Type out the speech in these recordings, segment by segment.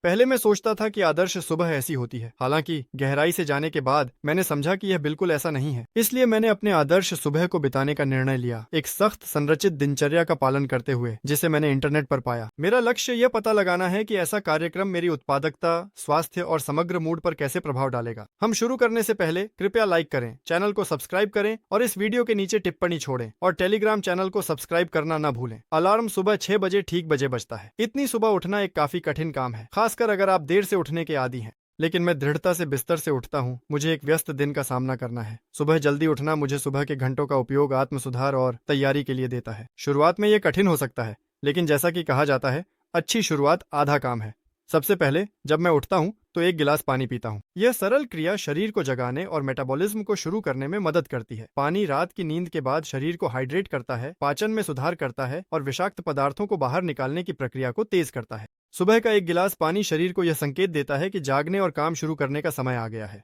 पहले मैं सोचता था कि आदर्श सुबह ऐसी होती है, हालांकि गहराई से जाने के बाद मैंने समझा कि यह बिल्कुल ऐसा नहीं है। इसलिए मैंने अपने आदर्श सुबह को बिताने का निर्णय लिया, एक सख्त संरचित दिनचर्या का पालन करते हुए, जिसे मैंने इंटरनेट पर पाया। मेरा लक्ष्य यह पता लगाना है कि ऐसा कार्यक्रम मेरी उत्पादकता, स्वास्थ्य और समग्र मूड पर कैसे प्रभाव डालेगा। हम शुरू करने से पहले कृपया लाइक करें, चैनल को सब्सक्राइब करें और इस वीडियो के नीचे टिप्पणी छोड़ें, और टेलीग्राम चैनल को सब्सक्राइब करना न भूलें। अलार्म सुबह 6 बजे ठीक बजे बजता है। इतनी सुबह उठना एक काफी कठिन काम है, खासकर अगर आप देर से उठने के आदी हैं। लेकिन मैं दृढ़ता से बिस्तर से उठता हूँ। मुझे एक व्यस्त दिन का सामना करना है। सुबह जल्दी उठना मुझे सुबह के घंटों का उपयोग आत्म सुधार और तैयारी के लिए देता है। शुरुआत में यह कठिन हो सकता है, लेकिन जैसा कि कहा जाता है, अच्छी शुरुआत आधा काम है। सबसे पहले जब मैं उठता हूँ तो एक गिलास पानी पीता हूँ। यह सरल क्रिया शरीर को जगाने और मेटाबॉलिज्म को शुरू करने में मदद करती है। पानी रात की नींद के बाद शरीर को हाइड्रेट करता है, पाचन में सुधार करता है और विषाक्त पदार्थों को बाहर निकालने की प्रक्रिया को तेज करता है। सुबह का एक गिलास पानी शरीर को यह संकेत देता है कि जागने और काम शुरू करने का समय आ गया है।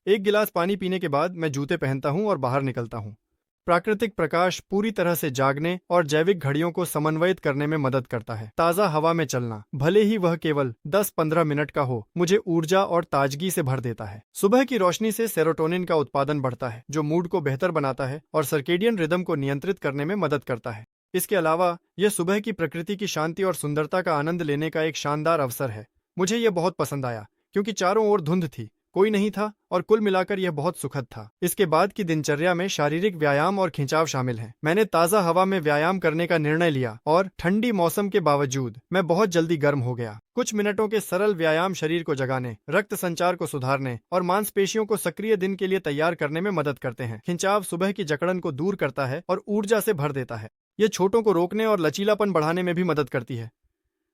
एक गिलास पानी पीने के बाद मैं जूते पहनता हूँ और बाहर निकलता हूँ। प्राकृतिक प्रकाश पूरी तरह से जागने और जैविक घड़ियों को समन्वयित करने में मदद करता है। ताज़ा हवा में चलना, भले ही वह केवल 10-15 मिनट का हो, मुझे ऊर्जा और ताजगी से भर देता है। सुबह की रोशनी से सेरोटोनिन का उत्पादन बढ़ता है, जो मूड को बेहतर बनाता है और सर्केडियन रिदम को नियंत्रित करने में मदद करता है। इसके अलावा यह सुबह की प्रकृति की शांति और सुंदरता का आनंद लेने का एक शानदार अवसर है। मुझे यह बहुत पसंद आया क्योंकि चारों ओर धुंध थी, कोई नहीं था और कुल मिलाकर यह बहुत सुखद था। इसके बाद की दिनचर्या में शारीरिक व्यायाम और खिंचाव शामिल हैं। मैंने ताज़ा हवा में व्यायाम करने का निर्णय लिया और ठंडी मौसम के बावजूद मैं बहुत जल्दी गर्म हो गया। कुछ मिनटों के सरल व्यायाम शरीर को जगाने, रक्त संचार को सुधारने और मांसपेशियों को सक्रिय दिन के लिए तैयार करने में मदद करते हैं। खिंचाव सुबह की जकड़न को दूर करता है और ऊर्जा से भर देता है। यह छोटों को रोकने और लचीलापन बढ़ाने में भी मदद करती है।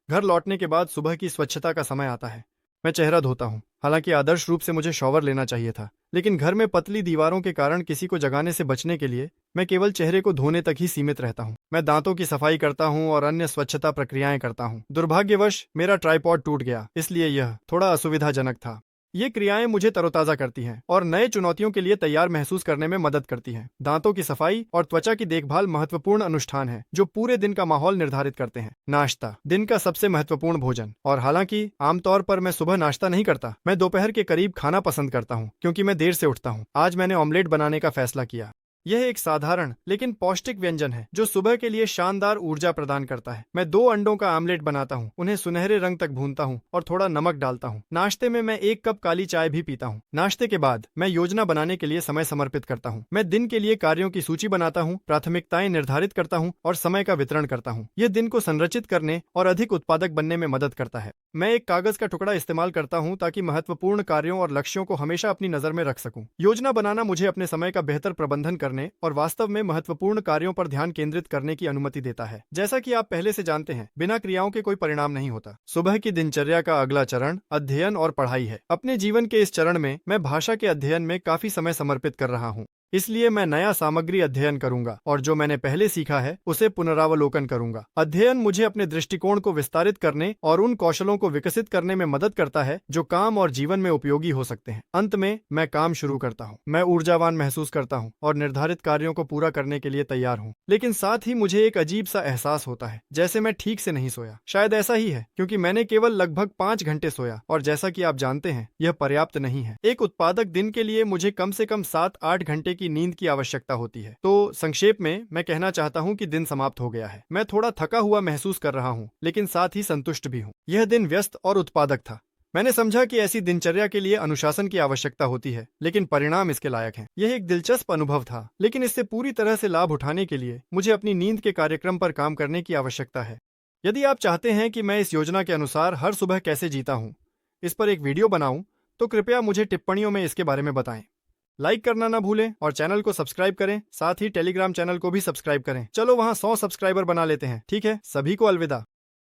घर लौटने के बाद सुबह की स्वच्छता का समय आता है। मैं चेहरा धोता हूँ। हालांकि आदर्श रूप से मुझे शॉवर लेना चाहिए था, लेकिन घर में पतली दीवारों के कारण किसी को जगाने से बचने के लिए मैं केवल चेहरे को धोने तक ही सीमित रहता हूँ। मैं दांतों की सफाई करता हूँ और अन्य स्वच्छता प्रक्रियाएं करता हूँ। दुर्भाग्यवश मेरा ट्राइपॉड टूट गया, इसलिए यह थोड़ा असुविधाजनक था। ये क्रियाएं मुझे तरोताजा करती हैं और नए चुनौतियों के लिए तैयार महसूस करने में मदद करती हैं। दांतों की सफाई और त्वचा की देखभाल महत्वपूर्ण अनुष्ठान है जो पूरे दिन का माहौल निर्धारित करते हैं। नाश्ता, दिन का सबसे महत्वपूर्ण भोजन। और हालांकि आमतौर पर मैं सुबह नाश्ता नहीं करता, मैं दोपहर के करीब खाना पसंद करता हूँ क्योंकि मैं देर से उठता हूँ। आज मैंने ऑमलेट बनाने का फैसला किया। यह एक साधारण लेकिन पौष्टिक व्यंजन है जो सुबह के लिए शानदार ऊर्जा प्रदान करता है। मैं 2 अंडों का आमलेट बनाता हूँ, उन्हें सुनहरे रंग तक भूनता हूँ और थोड़ा नमक डालता हूँ। नाश्ते में मैं 1 कप काली चाय भी पीता हूँ। नाश्ते के बाद मैं योजना बनाने के लिए समय समर्पित करता हूँ। मैं दिन के लिए कार्यों की सूची बनाता हूँ, प्राथमिकताएं निर्धारित करता हूँ और समय का वितरण करता हूँ। यह दिन को संरचित करने और अधिक उत्पादक बनने में मदद करता है। मैं एक कागज का टुकड़ा इस्तेमाल करता हूँ ताकि महत्वपूर्ण कार्यों और लक्ष्यों को हमेशा अपनी नजर में रख सकूं। योजना बनाना मुझे अपने समय का बेहतर प्रबंधन करने और वास्तव में महत्वपूर्ण कार्यों पर ध्यान केंद्रित करने की अनुमति देता है। जैसा कि आप पहले से जानते हैं, बिना क्रियाओं के कोई परिणाम नहीं होता। सुबह की दिनचर्या का अगला चरण अध्ययन और पढ़ाई है। अपने जीवन के इस चरण में मैं भाषा के अध्ययन में काफी समय समर्पित कर रहा हूँ। इसलिए मैं नया सामग्री अध्ययन करूंगा और जो मैंने पहले सीखा है उसे पुनरावलोकन करूंगा। अध्ययन मुझे अपने दृष्टिकोण को विस्तारित करने और उन कौशलों को विकसित करने में मदद करता है जो काम और जीवन में उपयोगी हो सकते हैं। अंत में मैं काम शुरू करता हूं। मैं ऊर्जावान महसूस करता हूं और निर्धारित कार्यों को पूरा करने के लिए तैयार हूं। लेकिन साथ ही मुझे एक अजीब सा एहसास होता है, जैसे मैं ठीक से नहीं सोया। शायद ऐसा ही है क्योंकि मैंने केवल लगभग 5 घंटे सोया और जैसा कि आप जानते हैं, यह पर्याप्त नहीं है। एक उत्पादक दिन के लिए मुझे कम से कम 7-8 घंटे की नींद की आवश्यकता होती है। तो संक्षेप में मैं कहना चाहता हूं कि दिन समाप्त हो गया है। मैं थोड़ा थका हुआ महसूस कर रहा हूं, लेकिन साथ ही संतुष्ट भी हूं। यह दिन व्यस्त और उत्पादक था। मैंने समझा कि ऐसी दिनचर्या के लिए अनुशासन की आवश्यकता होती है, लेकिन परिणाम इसके लायक हैं। यह एक दिलचस्प अनुभव था, लेकिन इससे पूरी तरह से लाभ उठाने के लिए मुझे अपनी नींद के कार्यक्रम पर काम करने की आवश्यकता है। यदि आप चाहते हैं कि मैं इस योजना के अनुसार हर सुबह कैसे जीता हूं, इस पर एक वीडियो बनाऊं, तो कृपया मुझे टिप्पणियों में इसके बारे में बताएं। लाइक करना ना भूलें और चैनल को सब्सक्राइब करें। साथ ही टेलीग्राम चैनल को भी सब्सक्राइब करें। चलो वहां 100 सब्सक्राइबर बना लेते हैं। ठीक है, सभी को अलविदा।